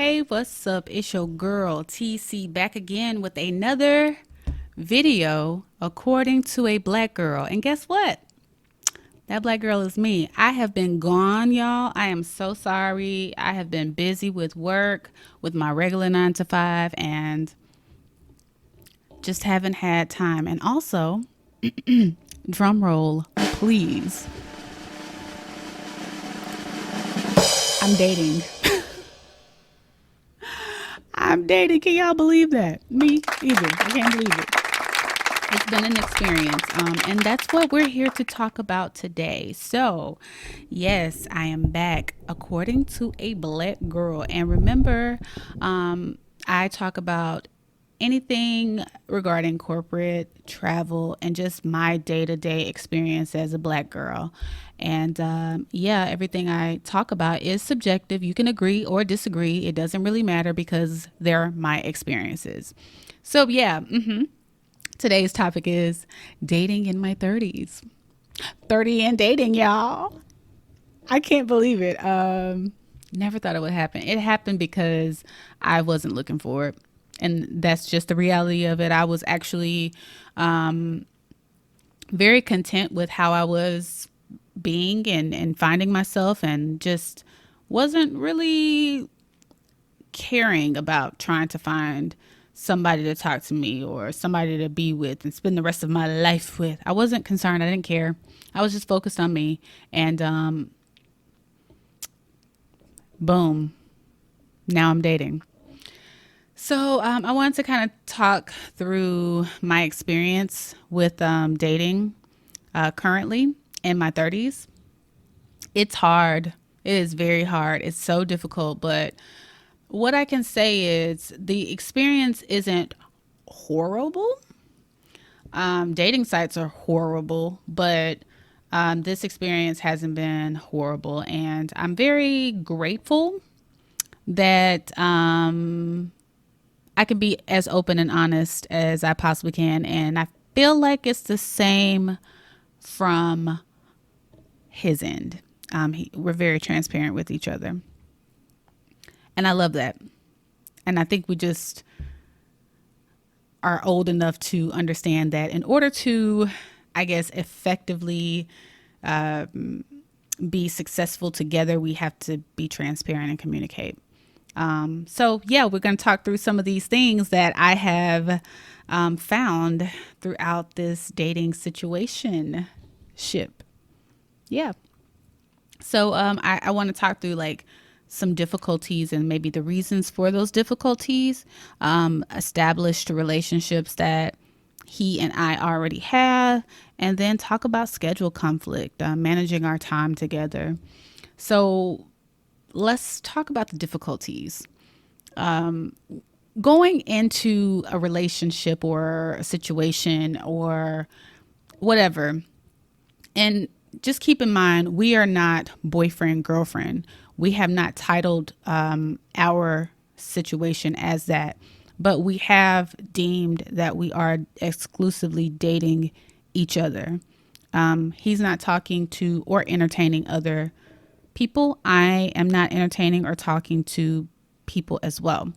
Hey, what's up? It's your girl TC back again with another video according to a black girl. And guess what? That black girl is me. I have been gone, y'all. I am so sorry. I have been busy with work, with my regular 9 to 5, and just haven't had time. And also, drum roll, please. I'm dating. I'm dating. Can y'all believe that? Me either. I can't believe it. It's been an experience. And that's what we're here to talk about today. So, yes, I am back according to a black girl. And remember, I talk about anything regarding corporate travel and just my day-to-day experience as a black girl. And yeah, everything I talk about is subjective. You can agree or disagree. It doesn't really matter because they're my experiences. So yeah, today's topic is dating in my 30s. 30 and dating, y'all. I can't believe it. Never thought it would happen. It happened because I wasn't looking for it. And that's just the reality of it. I was actually very content with how I was being and finding myself, and just wasn't really caring about trying to find somebody to talk to me or somebody to be with and spend the rest of my life with. I wasn't concerned. I didn't care. I was just focused on me. And boom, now I'm dating. So I wanted to kind of talk through my experience with dating currently in my 30s. It's hard. It is very hard. It's so difficult. But what I can say is the experience isn't horrible. Dating sites are horrible, but this experience hasn't been horrible. And I'm very grateful that I can be as open and honest as I possibly can. And I feel like it's the same from his end. We're very transparent with each other. And I love that. And I think we just are old enough to understand that in order to, I guess, effectively be successful together, we have to be transparent and communicate. So yeah, we're going to talk through some of these things that I have found throughout this dating situation ship. Yeah. So I want to talk through like some difficulties and maybe the reasons for those difficulties, established relationships that he and I already have, and then talk about schedule conflict, managing our time together. So let's talk about the difficulties. Going into a relationship or a situation or whatever, and just keep in mind, we are not boyfriend, girlfriend. We have not titled our situation as that, but we have deemed that we are exclusively dating each other. He's not talking to or entertaining other people. I am not entertaining or talking to people as well.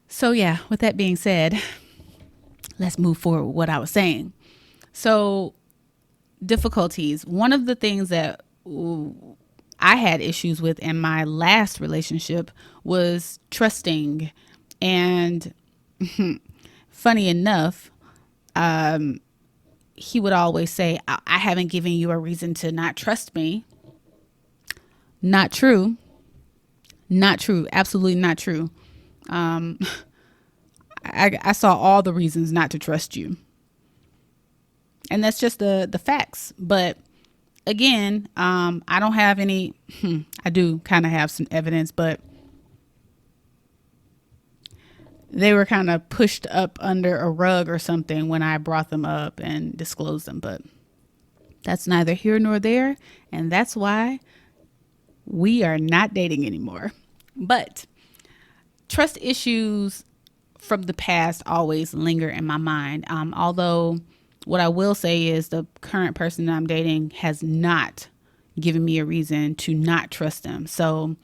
So yeah, with that being said, let's move forward with what I was saying. So difficulties. One of the things that I had issues with in my last relationship was trusting. And funny enough, he would always say, I haven't given you a reason to not trust me. Not true. Not true. Absolutely not true. I saw all the reasons not to trust you. And that's just the facts. But again, I don't have any, I do kind of have some evidence, but they were kind of pushed up under a rug or something when I brought them up and disclosed them. But that's neither here nor there. And that's why we are not dating anymore. But trust issues from the past always linger in my mind. Although what I will say is the current person that I'm dating has not given me a reason to not trust them. So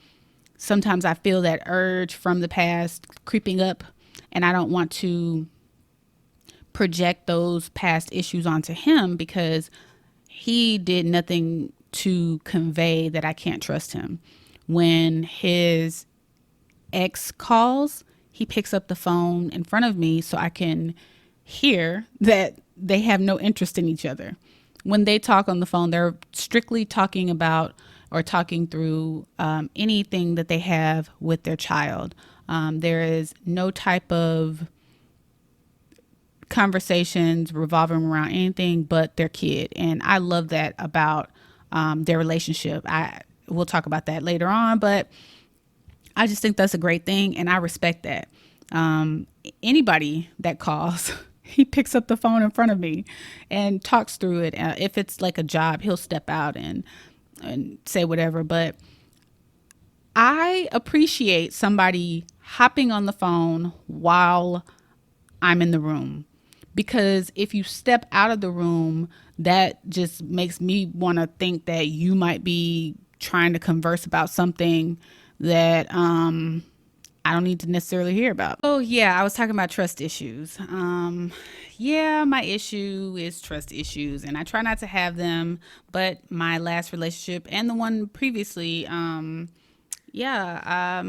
sometimes I feel that urge from the past creeping up, and I don't want to project those past issues onto him because he did nothing to convey that I can't trust him. When his ex calls, he picks up the phone in front of me so I can hear that they have no interest in each other. When they talk on the phone, they're strictly talking about or talking through anything that they have with their child. There is no type of conversations revolving around anything but their kid. And I love that about their relationship. We'll talk about that later on, but I just think that's a great thing, and I respect that. Anybody that calls, he picks up the phone in front of me and talks through it. If it's like a job, he'll step out and say whatever. But I appreciate somebody hopping on the phone while I'm in the room, because if you step out of the room, that just makes me want to think that you might be trying to converse about something that I don't need to necessarily hear about. Oh yeah, I was talking about trust issues. Yeah, my issue is trust issues, and I try not to have them. But my last relationship and the one previously, yeah,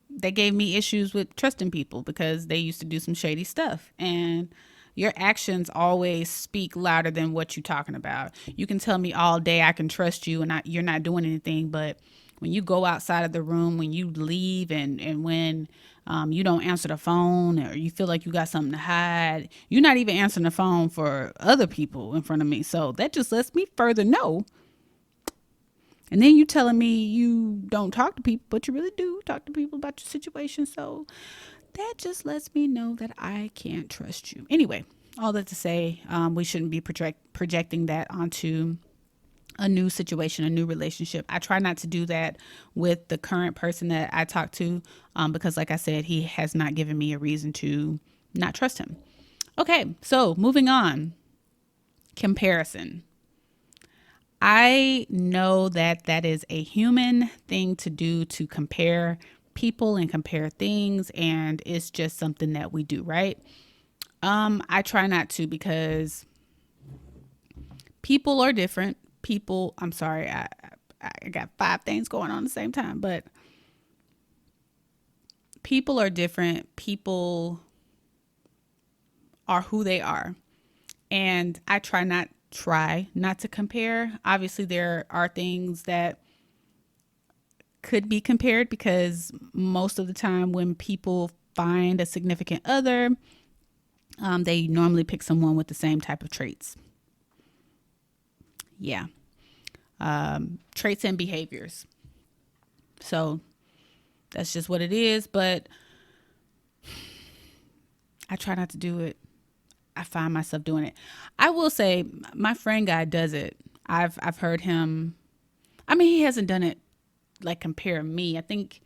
they gave me issues with trusting people because they used to do some shady stuff. And your actions always speak louder than what you're talking about. You can tell me all day I can trust you, and you're not doing anything, but when you go outside of the room, when you leave, and when you don't answer the phone, or you feel like you got something to hide, you're not even answering the phone for other people in front of me. So that just lets me further know. And then you telling me you don't talk to people, but you really do talk to people about your situation. So that just lets me know that I can't trust you. Anyway, all that to say, we shouldn't be projecting that onto a new situation, a new relationship. I try not to do that with the current person that I talk to, because like I said, he has not given me a reason to not trust him. Okay, so moving on. Comparison. I know that that is a human thing to do, to compare people and compare things, and it's just something that we do, right? I try not to, because people are different. I'm sorry, I got 5 things going on at the same time, but people are different. People are who they are. And I try not to compare. Obviously, there are things that could be compared, because most of the time when people find a significant other, they normally pick someone with the same type of traits. Yeah. Traits and behaviors. So that's just what it is. But I try not to do it. I find myself doing it. I will say my friend guy does it. I've heard him. I mean, he hasn't done it like compare me. I think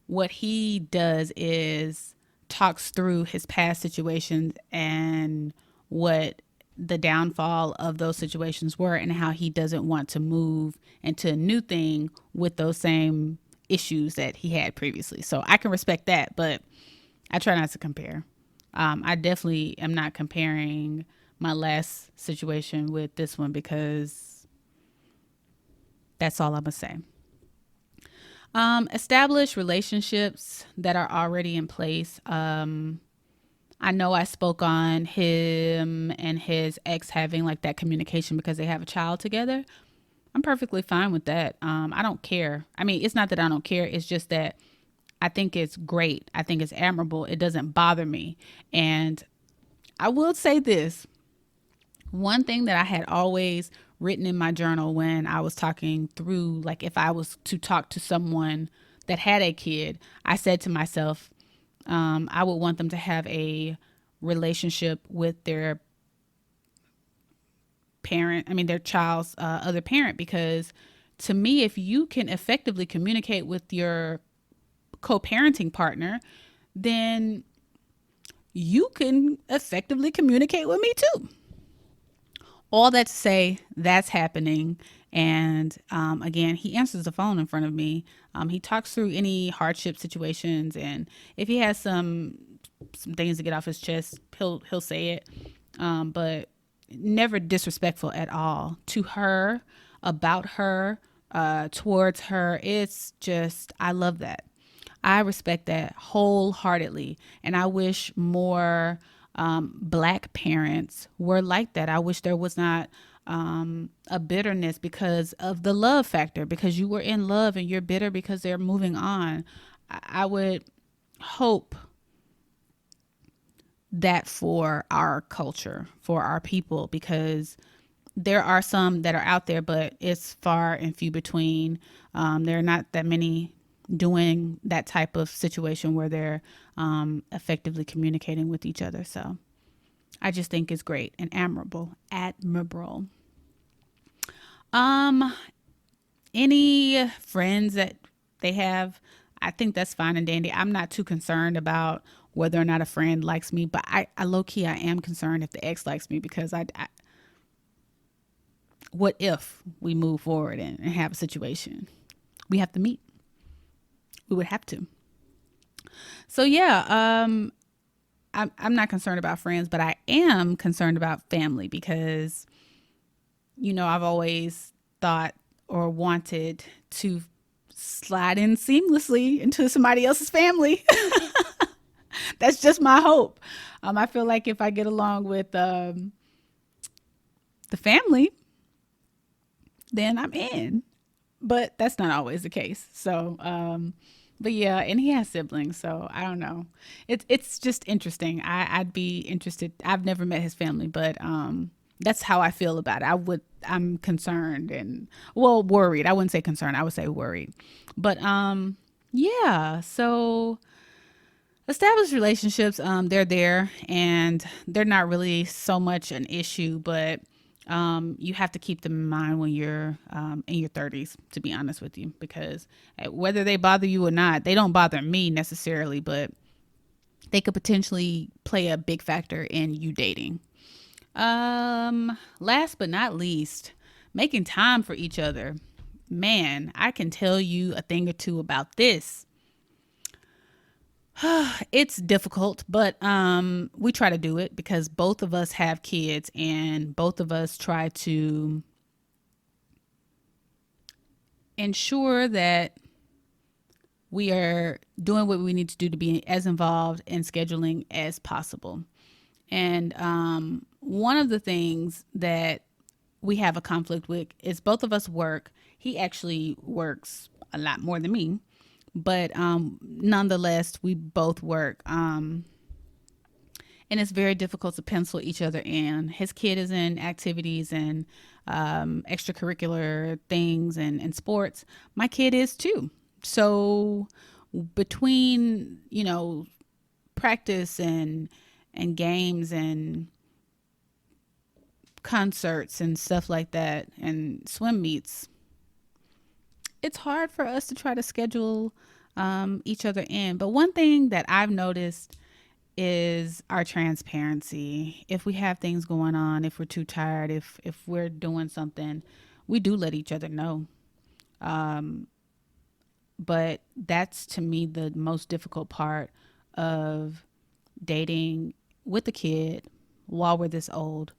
what he does is talks through his past situations and what the downfall of those situations were, and how he doesn't want to move into a new thing with those same issues that he had previously. So I can respect that, but I try not to compare. I definitely am not comparing my last situation with this one, because that's all I'm gonna say. Establish relationships that are already in place. I know I spoke on him and his ex having like that communication because they have a child together. I'm perfectly fine with that. I don't care. I mean, it's not that I don't care. It's just that I think it's great. I think it's admirable. It doesn't bother me. And I will say this. One thing that I had always written in my journal when I was talking through, like if I was to talk to someone that had a kid, I said to myself, I would want them to have a relationship with their their child's other parent, because to me, if you can effectively communicate with your co-parenting partner, then you can effectively communicate with me too. All that to say, that's happening, And again, he answers the phone in front of me. He talks through any hardship situations, and if he has some things to get off his chest, he'll say it. But never disrespectful at all to her, about her, towards her. It's just, I love that. I respect that wholeheartedly. And I wish more black parents were like that. I wish there was not a bitterness because of the love factor, because you were in love and you're bitter because they're moving on. I would hope that for our culture, for our people, because there are some that are out there, but it's far and few between. There are not that many doing that type of situation where they're effectively communicating with each other. So I just think it's great and admirable. Admirable. Um, any friends that they have, I think that's fine and dandy. I'm not too concerned about whether or not a friend likes me, but I low key, I am concerned if the ex likes me, because what if we move forward and have a situation? We have to meet. We would have to. So yeah, I'm not concerned about friends, but I am concerned about family because, I've always thought or wanted to slide in seamlessly into somebody else's family. That's just my hope. I feel like if I get along with the family, then I'm in. But that's not always the case. So, but yeah, and he has siblings, so I don't know. It's just interesting. I'd be interested. I've never met his family, but that's how I feel about it. I'm concerned and, well, worried. I wouldn't say concerned. I would say worried. But yeah. So established relationships, they're there and they're not really so much an issue, but you have to keep them in mind when you're in your 30s, to be honest with you, because whether they bother you or not, they don't bother me necessarily, but they could potentially play a big factor in you dating. Last but not least, making time for each other. Man, I can tell you a thing or two about this. It's difficult, but we try to do it because both of us have kids and both of us try to ensure that we are doing what we need to do to be as involved in scheduling as possible. And one of the things that we have a conflict with is both of us work. He actually works a lot more than me, but nonetheless, we both work. And it's very difficult to pencil each other in. His kid is in activities and extracurricular things and sports. My kid is too. So between, practice and games and concerts and stuff like that and swim meets, it's hard for us to try to schedule each other in. But one thing that I've noticed is our transparency. If we have things going on, if we're too tired, if we're doing something, we do let each other know. But that's, to me, the most difficult part of dating with a kid while we're this old,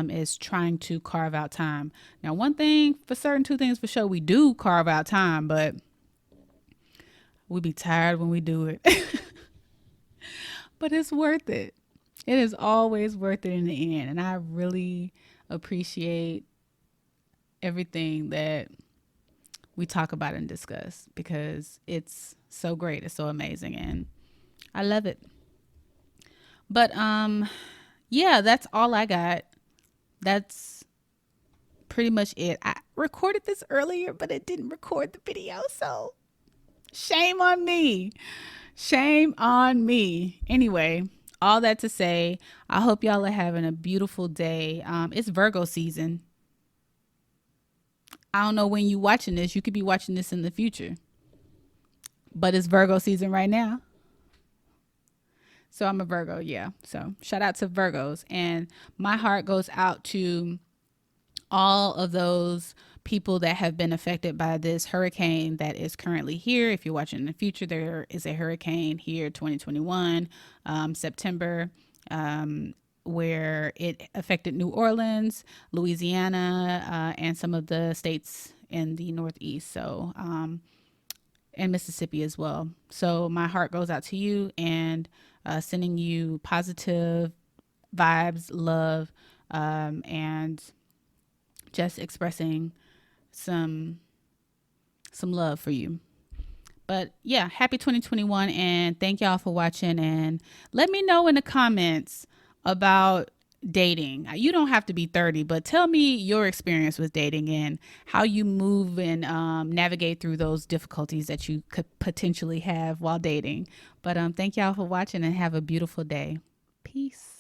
is trying to carve out time. Now, one thing for certain, two things for sure, we do carve out time, but we be tired when we do it. But it's worth it. It is always worth it in the end. And I really appreciate everything that we talk about and discuss because it's so great. It's so amazing. And I love it. But yeah, that's all I got. That's pretty much it. I recorded this earlier, but it didn't record the video. So shame on me. Shame on me. Anyway, all that to say, I hope y'all are having a beautiful day. It's Virgo season. I don't know when you watching this. You could be watching this in the future. But it's Virgo season right now. So I'm a Virgo, yeah. So shout out to Virgos. And my heart goes out to all of those people that have been affected by this hurricane that is currently here. If you're watching in the future, there is a hurricane here, 2021, September, where it affected New Orleans, Louisiana, and some of the states in the Northeast. So, and Mississippi as well. So my heart goes out to you, and sending you positive vibes, love, and just expressing some love for you. But yeah, happy 2021, and thank y'all for watching, and let me know in the comments about dating. You don't have to be 30, but tell me your experience with dating and how you move and navigate through those difficulties that you could potentially have while dating. But thank y'all for watching, and have a beautiful day. Peace.